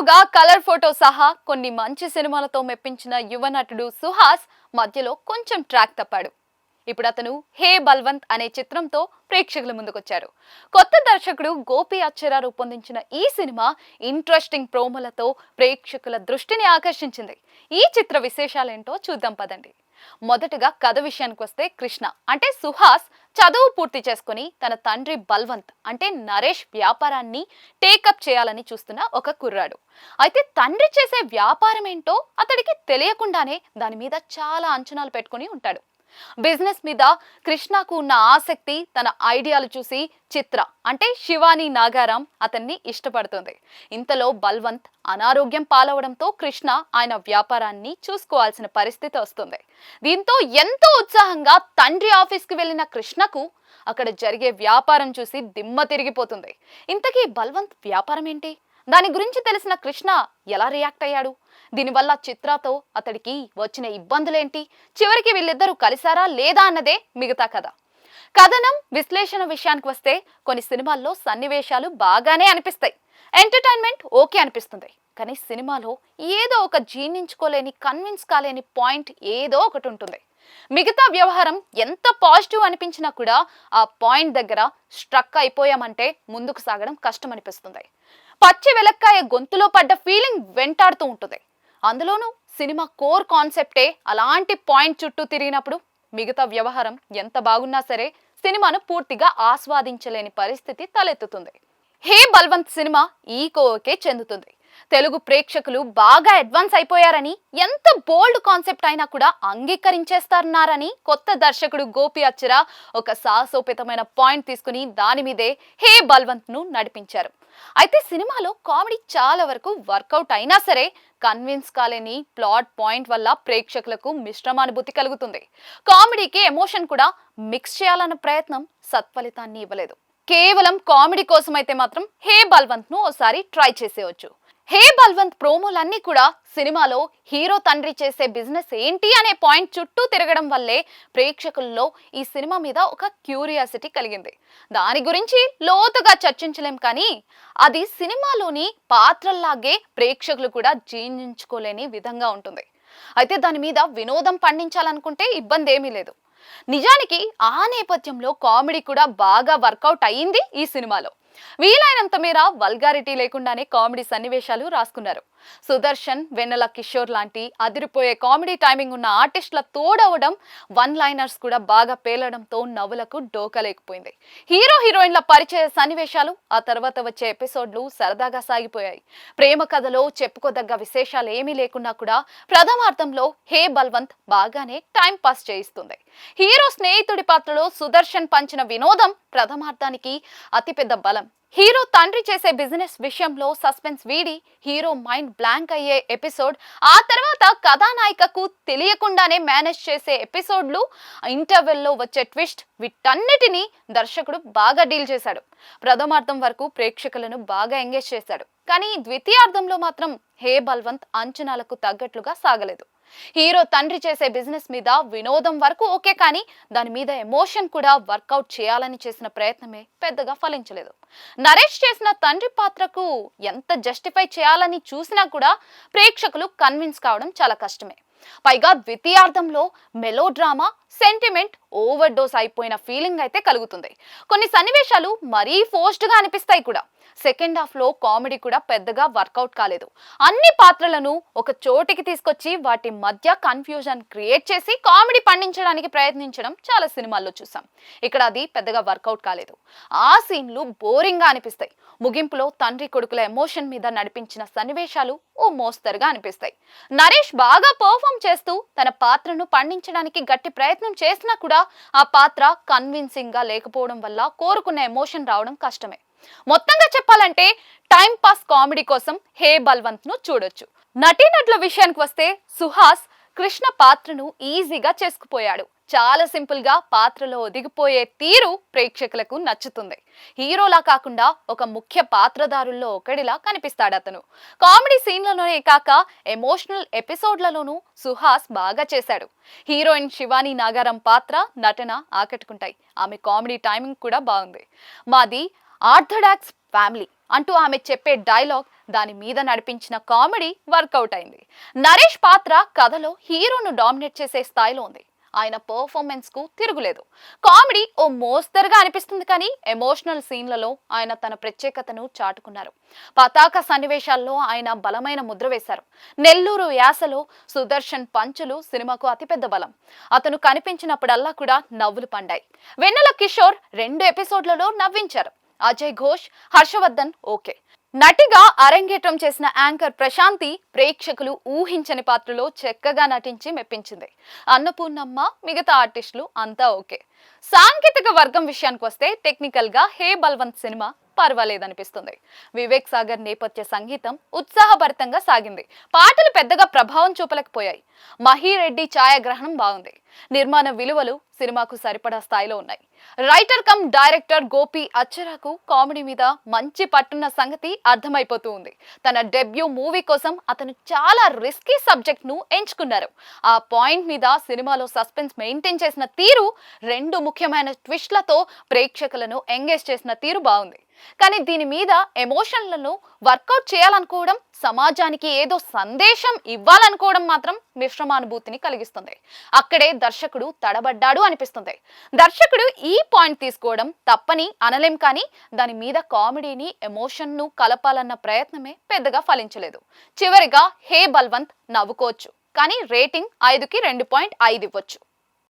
హీరోగా colour photo సహా కొన్ని మంచి సినిమాలతో మెప్పించిన యువ నటుడు సుహాస్ మధ్యలో కొంచెం ట్రాక్ తప్పాడు. ఇప్పుడు అతను హే బల్వంత్ అనే చిత్రంతో ప్రేక్షకుల ముందుకొచ్చారు. కొత్త దర్శకుడు గోపి అచ్చర రూపొందించిన ఈ సినిమా ఇంట్రెస్టింగ్ ప్రోమోలతో ప్రేక్షకుల దృష్టిని ఆకర్షించింది. ఈ చిత్ర విశేషాలేంటో చూద్దాం పదండి. మొదటగా కథ విషయానికి వస్తే, కృష్ణ అంటే సుహాస్ చదువు పూర్తి చేసుకుని తన తండ్రి బల్వంత్ అంటే నరేష్ వ్యాపారాన్ని టేకప్ చేయాలని చూస్తున్న ఒక కుర్రాడు. అయితే తండ్రి చేసే వ్యాపారం ఏంటో అతడికి తెలియకుండానే దాని మీద చాలా అంచనాలు పెట్టుకుని ఉంటాడు. బిజినెస్ మీద కృష్ణకు ఉన్న ఆసక్తి, తన ఐడియాలు చూసి చిత్ర అంటే శివాని నాగారాం అతన్ని ఇష్టపడుతుంది. ఇంతలో బల్వంత్ అనారోగ్యం పాలవడంతో కృష్ణ ఆయన వ్యాపారాన్ని చూసుకోవాల్సిన పరిస్థితి వస్తుంది. దీంతో ఎంతో ఉత్సాహంగా తండ్రి ఆఫీస్కి వెళ్ళిన కృష్ణకు అక్కడ జరిగే వ్యాపారం చూసి దిమ్మ తిరిగిపోతుంది. ఇంతకీ బల్వంత్ వ్యాపారం ఏంటి, దాని గురించి తెలిసిన కృష్ణ ఎలా రియాక్ట్ అయ్యాడు, దీనివల్ల చిత్రతో అతడికి వచ్చిన ఇబ్బందులేంటి, చివరికి వీళ్ళిద్దరూ కలిసారా లేదా అన్నదే మిగతా కథ. కథనం విశ్లేషణ విషయానికి వస్తే, కొన్ని సినిమాల్లో సన్నివేశాలు బాగానే అనిపిస్తాయి, ఎంటర్టైన్మెంట్ ఓకే అనిపిస్తుంది. కానీ సినిమాలో ఏదో ఒక జీర్ణించుకోలేని, కన్విన్స్ కాలేని పాయింట్ ఏదో ఒకటి ఉంటుంది. మిగతా వ్యవహారం ఎంత పాజిటివ్ అనిపించినా కూడా ఆ పాయింట్ దగ్గర స్ట్రక్ అయిపోయామంటే ముందుకు సాగడం కష్టం అనిపిస్తుంది. పచ్చి వెలక్కాయ గొంతులో పడ్డ ఫీలింగ్ వెంటాడుతూ ఉంటుంది. అందులోనూ సినిమా కోర్ కాన్సెప్టే అలాంటి పాయింట్ చుట్టూ తిరిగినప్పుడు మిగతా వ్యవహారం ఎంత బాగున్నా సరే సినిమాను పూర్తిగా ఆస్వాదించలేని పరిస్థితి తలెత్తుతుంది. హే బల్వంత్ సినిమా ఈ కోవకే చెందుతుంది. తెలుగు ప్రేక్షకులు బాగా అడ్వాన్స్ అయిపోయారని, ఎంత బోల్డ్ కాన్సెప్ట్ అయినా కూడా అంగీకరించేస్తారన్నారని కొత్త దర్శకుడు గోపి అచ్చర ఒక సాహసోపేతమైన పాయింట్ తీసుకుని దాని మీదే హే బల్వంత్ ను నడిపించారు. అయితే సినిమాలో కామెడీ చాలా వరకు వర్కౌట్ అయినా సరే కన్విన్స్ కాలేని ప్లాట్ పాయింట్ వల్ల ప్రేక్షకులకు మిశ్రమానుభూతి కలుగుతుంది. కామెడీకి ఎమోషన్ కూడా మిక్స్ చేయాలన్న ప్రయత్నం సత్ఫలితాన్ని ఇవ్వలేదు. కేవలం కామెడీ కోసం అయితే మాత్రం హే బల్వంత్ ను ఓసారి ట్రై చేసేయచ్చు. హే బల్వంత్ ప్రోమోలన్నీ కూడా సినిమాలో హీరో తండ్రి చేసే బిజినెస్ ఏంటి అనే పాయింట్ చుట్టూ తిరగడం వల్లే ప్రేక్షకుల్లో ఈ సినిమా మీద ఒక క్యూరియాసిటీ కలిగింది. దాని గురించి లోతుగా చర్చించలేం, కానీ అది సినిమాలోని పాత్రల్లాగే ప్రేక్షకులు కూడా జీర్ణించుకోలేని విధంగా ఉంటుంది. అయితే దాని మీద వినోదం పండించాలనుకుంటే ఇబ్బంది ఏమీ లేదు. నిజానికి ఆ నేపథ్యంలో కామెడీ కూడా బాగా వర్కౌట్ అయ్యింది ఈ సినిమాలో. వీలైనంత మేర వల్గారిటీ లేకుండానే కామెడీ సన్నివేశాలు రాసుకున్నారు. సుదర్శన్, వెన్నెల కిషోర్ లాంటి అదిరిపోయే కామెడీ టైమింగ్ ఉన్న ఆర్టిస్టుల తోడవడం, వన్ లైనర్స్ కూడా బాగా పేలడంతో నవ్వులకు డోకలేకపోయింది. హీరో హీరోయిన్ల పరిచయ సన్నివేశాలు, ఆ తర్వాత వచ్చే ఎపిసోడ్లు సరదాగా సాగిపోయాయి. ప్రేమ కథలో చెప్పుకోదగ్గ విశేషాలు ఏమీ లేకున్నా కూడా ప్రథమార్థంలో హే బల్వంత్ బాగానే టైం పాస్ చేయిస్తుంది. హీరో స్నేహితుడి పాత్రలో సుదర్శన్ పంచిన వినోదం ప్రథమార్థానికి అతిపెద్ద బలం. హీరో తండ్రి చేసే బిజినెస్ విషయంలో సస్పెన్స్ వీడి హీరో మైండ్ బ్లాంక్ అయ్యే ఎపిసోడ్, ఆ తర్వాత కథానాయికకు తెలియకుండానే మేనేజ్ చేసే ఎపిసోడ్లు, ఇంటర్వెల్లో వచ్చే ట్విస్ట్, వీటన్నిటినీ దర్శకుడు బాగా డీల్ చేశాడు. ప్రథమార్థం వరకు ప్రేక్షకులను బాగా ఎంగేజ్ చేశాడు. కానీ ద్వితీయార్థంలో మాత్రం హే బల్వంత్ అంచనాలకు తగ్గట్లుగా సాగలేదు. హీరో తండ్రి చేసే బిజినెస్ మీద వినోదం వరకు ఓకే, కానీ దాని మీద ఎమోషన్ కూడా వర్కౌట్ చేయాలని చేసిన ప్రయత్నమే పెద్దగా ఫలించలేదు. నరేష్ చేసిన తండ్రి పాత్రకు ఎంత జస్టిఫై చేయాలని చూసినా కూడా ప్రేక్షకులు కన్విన్స్ కావడం చాలా కష్టమే. పైగా ద్వితీయార్థంలో melodrama, sentiment overdose అయిపోయిన ఫీలింగ్ అయితే కలుగుతుంది. కొన్ని సన్నివేశాలు మరీ ఫోర్స్డ్ గా అనిపిస్తాయి కూడా. సెకండ్ హాఫ్ లో కామెడీ కూడా పెద్దగా వర్కౌట్ కాలేదు. అన్ని పాత్రలను ఒక చోటికి తీసుకొచ్చి వాటి మధ్య కన్ఫ్యూజన్ క్రియేట్ చేసి కామెడీ పండించడానికి ప్రయత్నించడం చాలా సినిమాల్లో చూసాం. ఇక్కడ అది పెద్దగా వర్కౌట్ కాలేదు. ఆ సీన్లు బోరింగ్ గా అనిపిస్తాయి. ముగింపులో తండ్రి కొడుకుల ఎమోషన్ మీద నడిపించిన సన్నివేశాలు ఓ మోస్తరుగా అనిపిస్తాయి. నరేష్ బాగా పర్ఫామ్ చేస్తూ తన పాత్రను పండించడానికి గట్టి ప్రయత్నం చేసినా కూడా ఆ పాత్ర కన్విన్సింగ్ గా లేకపోవడం వల్ల కోరుకున్న ఎమోషన్ రావడం కష్టమే. మొత్తంగా చెప్పాలంటే టైం పాస్ కామెడీ కోసం హే బల్వంత్ ను చూడొచ్చు. నటీనటుల విషయానికి వస్తే, సుహాస్ కృష్ణ పాత్రను ఈజీగా చేసుకుపోయాడు. చాలా సింపుల్ గా పాత్రలో ఒదిగిపోయే తీరు ప్రేక్షకులకు నచ్చుతుంది. హీరోలా కాకుండా ఒక ముఖ్య పాత్రధారుల్లో ఒకడిలా కనిపిస్తాడు అతను. కామెడీ సీన్లలోనే కాక ఎమోషనల్ ఎపిసోడ్లలోనూ సుహాస్ బాగా చేశాడు. హీరోయిన్ శివాని నాగారం పాత్ర, నటన ఆకట్టుకుంటాయి. ఆమె కామెడీ టైమింగ్ కూడా బాగుంది. మాది ఆర్థడాక్స్ ఫ్యామిలీ అంటూ ఆమె చెప్పే డైలాగ్, దాని మీద నడిపించిన కామెడీ వర్కౌట్ అయింది. నరేష్ పాత్ర కథలో హీరోను డామినేట్ చేసే స్థాయిలో ఉంది. ఆయన పర్ఫార్మెన్స్ కు తిరుగులేదు. కామెడీ ఓ మోస్తరుగా అనిపిస్తుంది, కానీ ఎమోషనల్ సీన్లలో ఆయన తన ప్రత్యేకతను చాటుకున్నారు. పతాక సన్నివేశాల్లో ఆయన బలమైన ముద్ర వేశారు. నెల్లూరు యాసలో సుదర్శన్ పంచులు సినిమాకు అతిపెద్ద బలం. అతను కనిపించినప్పుడల్లా కూడా నవ్వులు పండాయి. వెన్నెల కిషోర్ 2 ఎపిసోడ్లలో నవ్వించారు. అజయ్ ఘోష్, హర్షవర్ధన్ ఓకే. నటిగా అరంగేట్రం చేసిన యాంకర్ ప్రశాంతి ప్రేక్షకులు ఊహించని పాత్రలో చక్కగా నటించి మెప్పించింది. అన్నపూర్ణమ్మ, మిగతా ఆర్టిస్టులు అంతా ఓకే. సాంకేతిక వర్గం విషయానికి వస్తే టెక్నికల్ గా హే బల్వంత్ సినిమా పర్వాలేదనిపిస్తుంది. వివేక్ సాగర్ నేపథ్య సంగీతం ఉత్సాహభరితంగా సాగింది. పాటలు పెద్దగా ప్రభావం చూపలేకపోయాయి. మహిరెడ్డి ఛాయాగ్రహణం బాగుంది. నిర్మాణ విలువలు సినిమాకు సరిపడా స్థాయిలో ఉన్నాయి. రైటర్ కమ్ డైరెక్టర్ గోపి అచ్చరాకు కామెడీ మీద మంచి పట్టున్న సంగతి అర్థమైపోతూ ఉంది. తన డెబ్యూ మూవీ కోసం అతను చాలా రిస్కీ సబ్జెక్ట్ ను ఎంచుకున్నారు. ఆ పాయింట్ మీద సినిమాలో సస్పెన్స్ మెయింటైన్ చేసిన తీరు, 2 ముఖ్యమైన ట్విస్ట్లతో ప్రేక్షకులను ఎంగేజ్ చేసిన తీరు బాగుంది. కానీ దీని మీద ఎమోషన్లను వర్కౌట్ చేయాలనుకోవడం, సమాజానికి ఏదో సందేశం ఇవ్వాలనుకోవడం మాత్రం మిశ్రమానుభూతిని కలిగిస్తుంది. అక్కడే దర్శకుడు తడబడ్డాడు అనిపిస్తుంది. దర్శకుడు ఈ పాయింట్ తీసుకోవడం తప్పని అనలేం, కానీ దాని మీద కామెడీని, ఎమోషన్ను కలపాలన్న ప్రయత్నమే పెద్దగా ఫలించలేదు. చివరిగా హే బల్వంత్ నవ్వుకోవచ్చు, కానీ రేటింగ్ 5కి 2.5 ఇవ్వచ్చు.